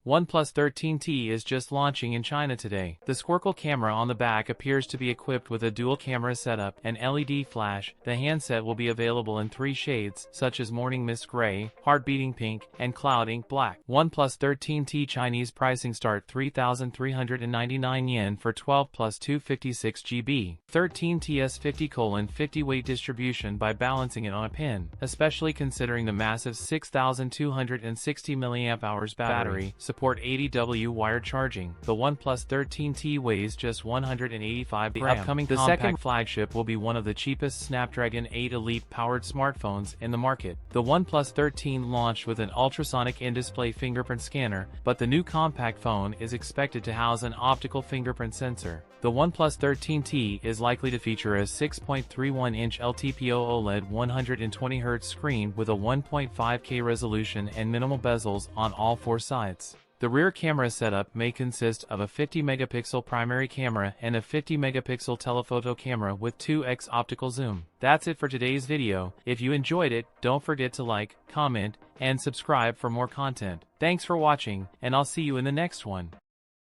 OnePlus 13T is just launching in China today. The squircle camera on the back appears to be equipped with a dual camera setup and LED flash. The handset will be available in 3 shades, such as Morning Mist Gray, Heart Beating Pink, and Cloud Ink Black. OnePlus 13T Chinese pricing start 3,399 yen for 12 plus 256 GB. 13T's 50/50 weight distribution by balancing it on a pin, especially considering the massive 6,260 mAh battery. Support 80W wired charging. The OnePlus 13T weighs just 185 grams. The second flagship will be one of the cheapest Snapdragon 8 Elite powered smartphones in the market. The OnePlus 13 launched with an ultrasonic in-display fingerprint scanner, but the new compact phone is expected to house an optical fingerprint sensor. The OnePlus 13T is likely to feature a 6.31-inch LTPO OLED 120Hz screen with a 1.5K resolution and minimal bezels on all 4 sides. The rear camera setup may consist of a 50-megapixel primary camera and a 50-megapixel telephoto camera with 2x optical zoom. That's it for today's video. If you enjoyed it, don't forget to like, comment, and subscribe for more content. Thanks for watching, and I'll see you in the next one.